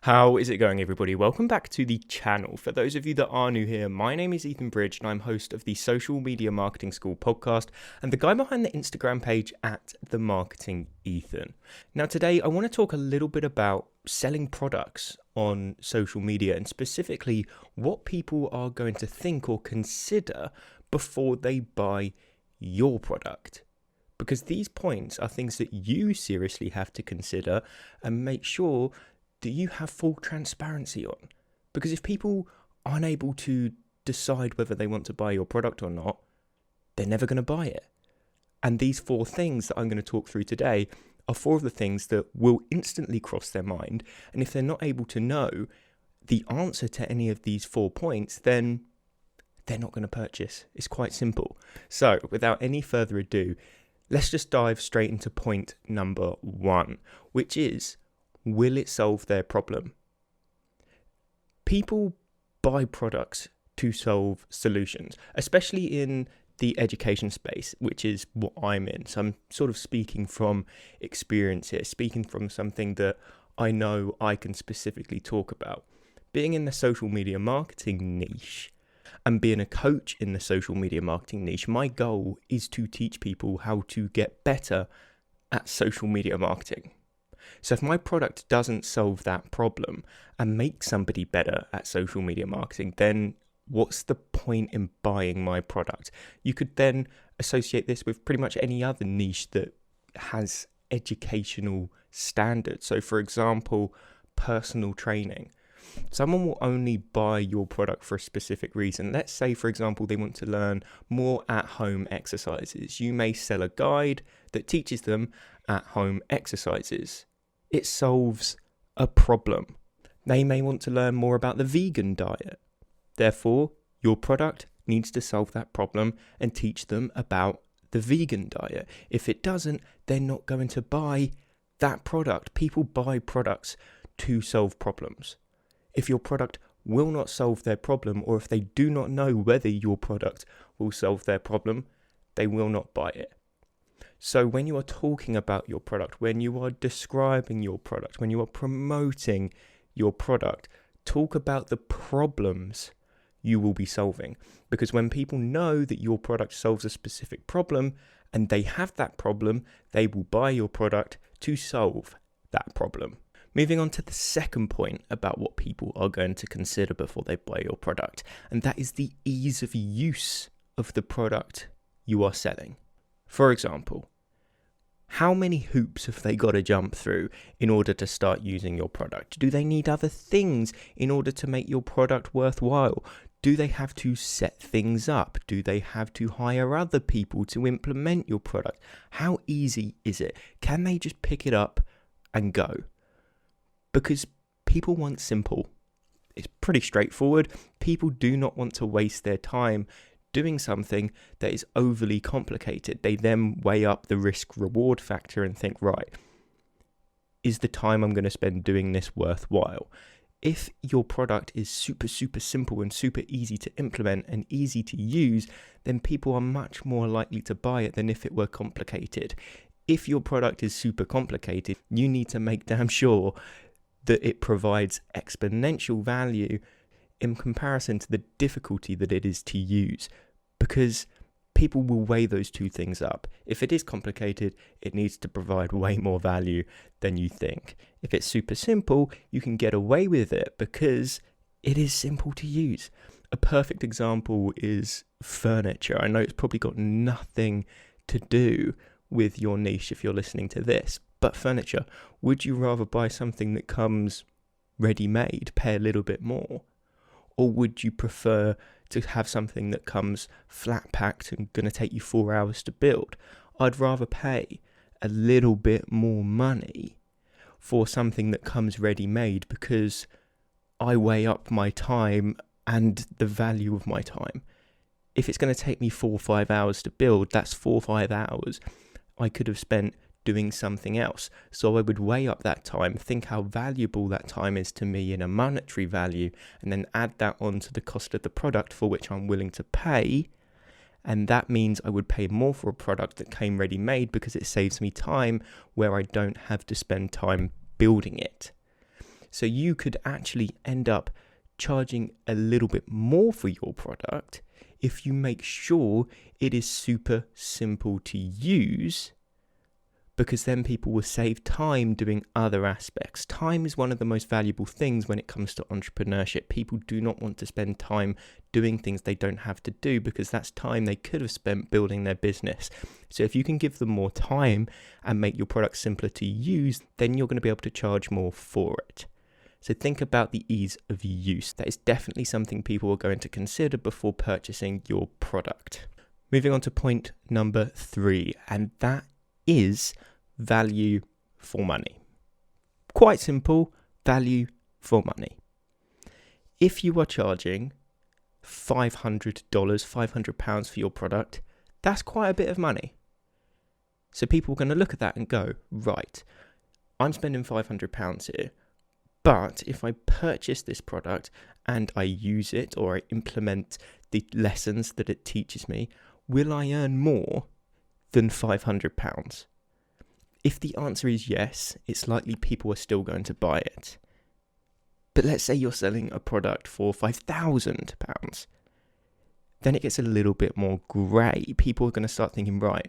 How is it going, everybody? Welcome back to the channel. For those of you that are new here, my name is Ethan Bridge and I'm host of the Social Media Marketing School podcast and the guy behind the Instagram page at The Marketing Ethan. Now today I want to talk a little bit about selling products on social media and specifically what people are going to think or consider before they buy your product. Because these points are things that you seriously have to consider and make sure that you have full transparency on. Because if people aren't able to decide whether they want to buy your product or not, they're never going to buy it. And these 4 things that I'm going to talk through today are 4 of the things that will instantly cross their mind. And if they're not able to know the answer to any of these 4 points, then they're not going to purchase. It's quite simple. So without any further ado, let's just dive straight into point number 1, which is, will it solve their problem? People buy products to solve solutions, especially in the education space, which is what I'm in. So I'm sort of speaking from experience here, speaking from something that I know I can specifically talk about. Being in the social media marketing niche and being a coach in the social media marketing niche, my goal is to teach people how to get better at social media marketing. So if my product doesn't solve that problem and make somebody better at social media marketing, then what's the point in buying my product? You could then associate this with pretty much any other niche that has educational standards. So for example, personal training. Someone will only buy your product for a specific reason. Let's say, for example, they want to learn more at-home exercises. You may sell a guide that teaches them at-home exercises. It solves a problem. They may want to learn more about the vegan diet. Therefore, your product needs to solve that problem and teach them about the vegan diet. If it doesn't, they're not going to buy that product. People buy products to solve problems. If your product will not solve their problem, or if they do not know whether your product will solve their problem, they will not buy it. So when you are talking about your product, when you are describing your product, when you are promoting your product, talk about the problems you will be solving. Because when people know that your product solves a specific problem and they have that problem, they will buy your product to solve that problem. Moving on to the second point about what people are going to consider before they buy your product, and that is the ease of use of the product you are selling. For example, how many hoops have they got to jump through in order to start using your product? Do they need other things in order to make your product worthwhile? Do they have to set things up? Do they have to hire other people to implement your product? How easy is it? Can they just pick it up and go? Because people want simple. It's pretty straightforward. People do not want to waste their time doing something that is overly complicated. They then weigh up the risk-reward factor and think, right, is the time I'm going to spend doing this worthwhile? If your product is super simple and super easy to implement and easy to use, then people are much more likely to buy it than if it were complicated. If your product is super complicated, you need to make damn sure that it provides exponential value in comparison to the difficulty that it is to use, because people will weigh those 2 things up. If it is complicated, it needs to provide way more value than you think. If it's super simple, you can get away with it because it is simple to use. A perfect example is furniture. I know it's probably got nothing to do with your niche if you're listening to this, but furniture, would you rather buy something that comes ready-made, pay a little bit more? Or would you prefer to have something that comes flat-packed and going to take you 4 hours to build? I'd rather pay a little bit more money for something that comes ready-made because I weigh up my time and the value of my time. If it's going to take me 4 or 5 hours to build, that's 4 or 5 hours I could have spent doing something else. So I would weigh up that time, think how valuable that time is to me in a monetary value, and then add that on to the cost of the product for which I'm willing to pay. And that means I would pay more for a product that came ready-made because it saves me time where I don't have to spend time building it. So you could actually end up charging a little bit more for your product if you make sure it is super simple to use, because then people will save time doing other aspects. Time is one of the most valuable things when it comes to entrepreneurship. People do not want to spend time doing things they don't have to do, because that's time they could have spent building their business. So if you can give them more time and make your product simpler to use, then you're going to be able to charge more for it. So think about the ease of use. That is definitely something people are going to consider before purchasing your product. Moving on to point number 3, and that is value for money. Quite simple, value for money. If you are charging $500, £500 for your product, that's quite a bit of money. So people are going to look at that and go, right, I'm spending £500 here, but if I purchase this product and I use it or I implement the lessons that it teaches me, will I earn more than £500? If the answer is yes, it's likely people are still going to buy it. But let's say you're selling a product for £5,000, then it gets a little bit more grey. People are going to start thinking, right,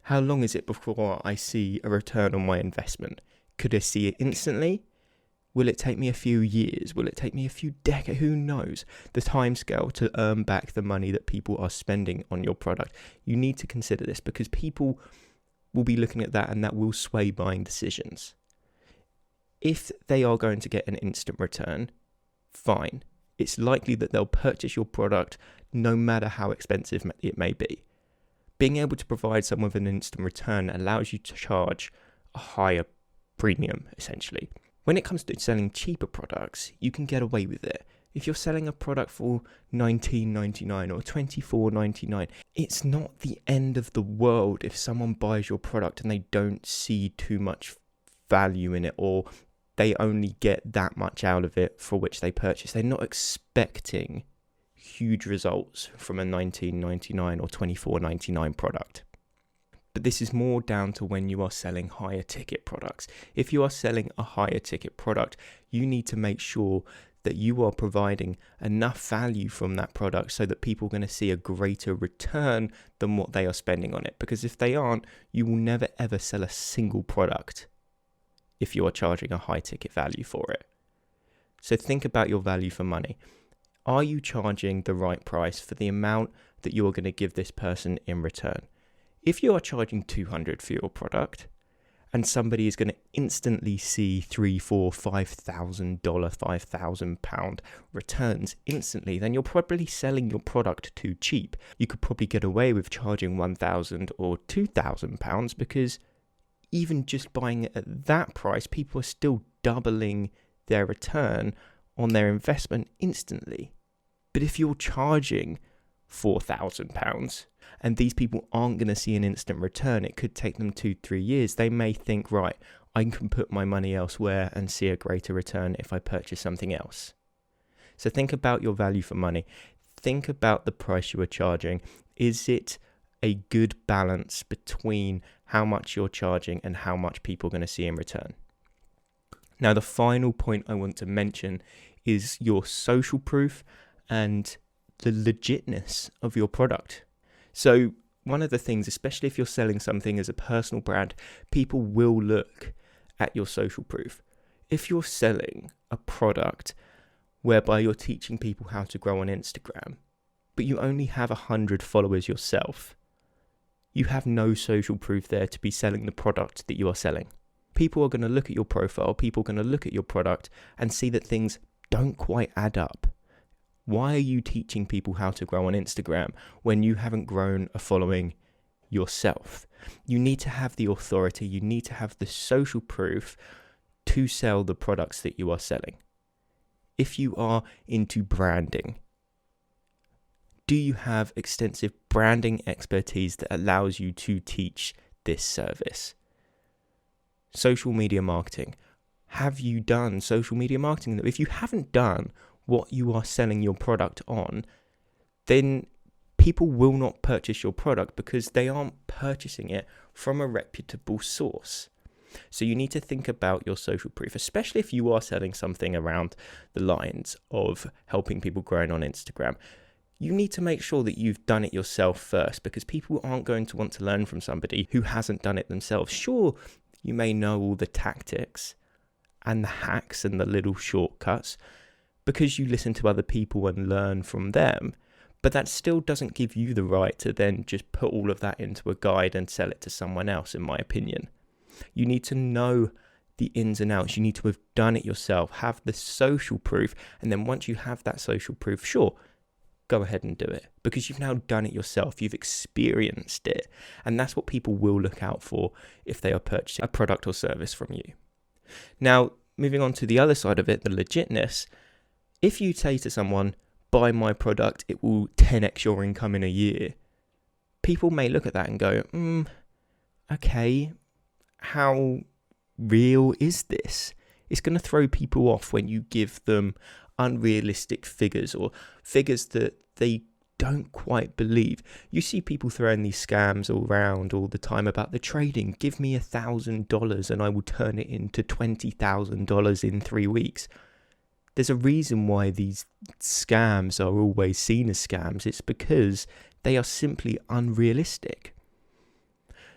how long is it before I see a return on my investment? Could I see it instantly? Will it take me a few years? Will it take me a few decades? Who knows? The timescale to earn back the money that people are spending on your product. You need to consider this, because people will be looking at that and that will sway buying decisions. If they are going to get an instant return, fine. It's likely that they'll purchase your product no matter how expensive it may be. Being able to provide someone with an instant return allows you to charge a higher premium, essentially. When it comes to selling cheaper products, you can get away with it. If you're selling a product for $19.99 or $24.99, it's not the end of the world if someone buys your product and they don't see too much value in it, or they only get that much out of it for which they purchase. They're not expecting huge results from a $19.99 or $24.99 product. But this is more down to when you are selling higher ticket products. If you are selling a higher ticket product, you need to make sure that you are providing enough value from that product so that people are going to see a greater return than what they are spending on it. Because if they aren't, you will never ever sell a single product if you are charging a high ticket value for it. So think about your value for money. Are you charging the right price for the amount that you are going to give this person in return? If you are charging $200 for your product and somebody is going to instantly see $3,000, $4,000, $5,000, £5,000 returns instantly, then you're probably selling your product too cheap. You could probably get away with charging £1,000 or £2,000 because even just buying it at that price, people are still doubling their return on their investment instantly. But if you're charging £4,000 and these people aren't going to see an instant return, it could take them 2-3 years. They may think, right, I can put my money elsewhere and see a greater return if I purchase something else. So think about your value for money. Think about the price you are charging. Is it a good balance between how much you're charging and how much people are going to see in return? Now, the final point I want to mention is your social proof and the legitness of your product. So one of the things, especially if you're selling something as a personal brand, people will look at your social proof. If you're selling a product whereby you're teaching people how to grow on Instagram, but you only have 100 followers yourself, you have no social proof there to be selling the product that you are selling. People are going to look at your profile, people are going to look at your product and see that things don't quite add up. Why are you teaching people how to grow on Instagram when you haven't grown a following yourself? You need to have the authority, you need to have the social proof to sell the products that you are selling. If you are into branding, do you have extensive branding expertise that allows you to teach this service? Social media marketing. Have you done social media marketing? If you haven't done what you are selling your product on, then people will not purchase your product because they aren't purchasing it from a reputable source. So you need to think about your social proof, especially if you are selling something around the lines of helping people growing on Instagram. You need to make sure that you've done it yourself first, because people aren't going to want to learn from somebody who hasn't done it themselves. Sure, you may know all the tactics and the hacks and the little shortcuts because you listen to other people and learn from them, but that still doesn't give you the right to then just put all of that into a guide and sell it to someone else, in my opinion. You need to know the ins and outs. You need to have done it yourself, have the social proof, and then once you have that social proof, sure, go ahead and do it, because you've now done it yourself. You've experienced it, and that's what people will look out for if they are purchasing a product or service from you. Now, moving on to the other side of it, the legitness. If you say to someone, buy my product, it will 10x your income in a year, people may look at that and go, okay, how real is this? It's going to throw people off when you give them unrealistic figures or figures that they don't quite believe. You see people throwing these scams all around all the time about the trading. Give me $1,000 and I will turn it into $20,000 in 3 weeks. There's a reason why these scams are always seen as scams. It's because they are simply unrealistic.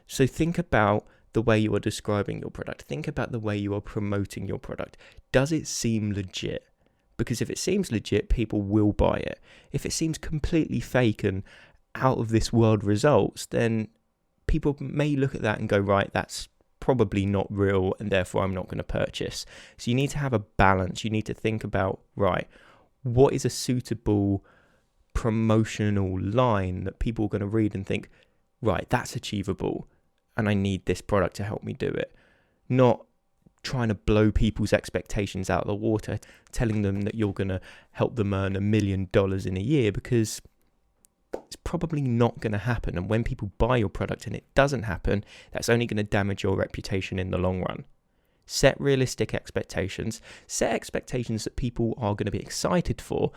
So think about the way you are describing your product. Think about the way you are promoting your product. Does it seem legit? Because if it seems legit, people will buy it. If it seems completely fake and out of this world results, then people may look at that and go, right, that's probably not real, and therefore I'm not going to purchase. So you need to have a balance. You need to think about, right, what is a suitable promotional line that people are going to read and think, right, that's achievable, and I need this product to help me do it. Not trying to blow people's expectations out of the water, telling them that you're going to help them earn $1 million in a year, because it's probably not going to happen. And when people buy your product and it doesn't happen, that's only going to damage your reputation in the long run. Set realistic expectations. Set expectations that people are going to be excited for,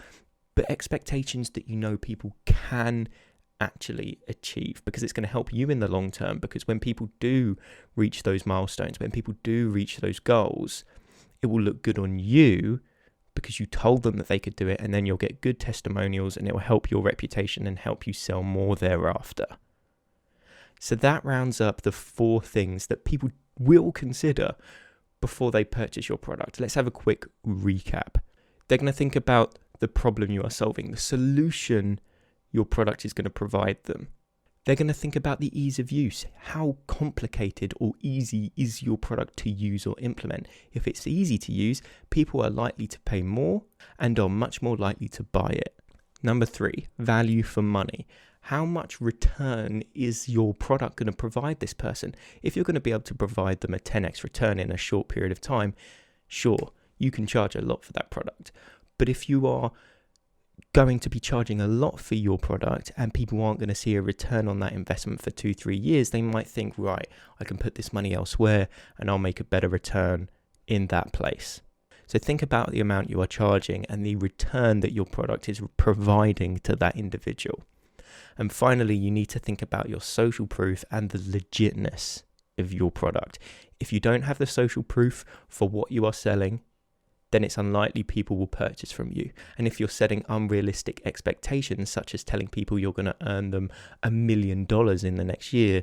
but expectations that you know people can actually achieve, because it's going to help you in the long term. Because when people do reach those milestones, when people do reach those goals, it will look good on you because you told them that they could do it, and then you'll get good testimonials and it will help your reputation and help you sell more thereafter. So that rounds up the 4 things that people will consider before they purchase your product. Let's have a quick recap. They're going to think about the problem you are solving, the solution your product is going to provide them. They're going to think about the ease of use. How complicated or easy is your product to use or implement? If it's easy to use, people are likely to pay more and are much more likely to buy it. Number 3, value for money. How much return is your product going to provide this person? If you're going to be able to provide them a 10x return in a short period of time, sure, you can charge a lot for that product. But if you are going to be charging a lot for your product and people aren't going to see a return on that investment for 2-3 years, they might think, right, I can put this money elsewhere and I'll make a better return in that place. So think about the amount you are charging and the return that your product is providing to that individual. And finally, you need to think about your social proof and the legitness of your product. If you don't have the social proof for what you are selling, then it's unlikely people will purchase from you. And if you're setting unrealistic expectations, such as telling people you're going to earn them $1 million in the next year,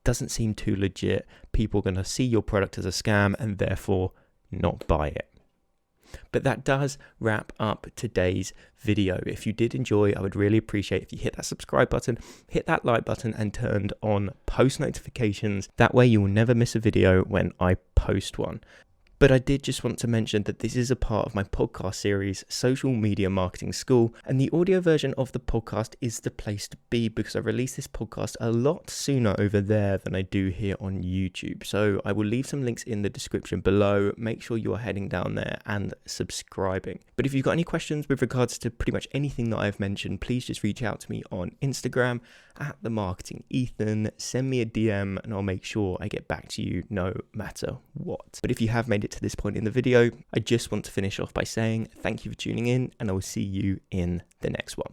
doesn't seem too legit. People are going to see your product as a scam and therefore not buy it. But that does wrap up today's video. If you did enjoy, I would really appreciate if you hit that subscribe button, hit that like button, and turned on post notifications. That way you will never miss a video when I post one. But I did just want to mention that this is a part of my podcast series, Social Media Marketing School, and the audio version of the podcast is the place to be because I release this podcast a lot sooner over there than I do here on YouTube. So I will leave some links in the description below. Make sure you are heading down there and subscribing. But if you've got any questions with regards to pretty much anything that I've mentioned, please just reach out to me on Instagram @themarketingethan. Send me a DM and I'll make sure I get back to you no matter what. But if you have made it to this point in the video, I just want to finish off by saying thank you for tuning in, and I will see you in the next one.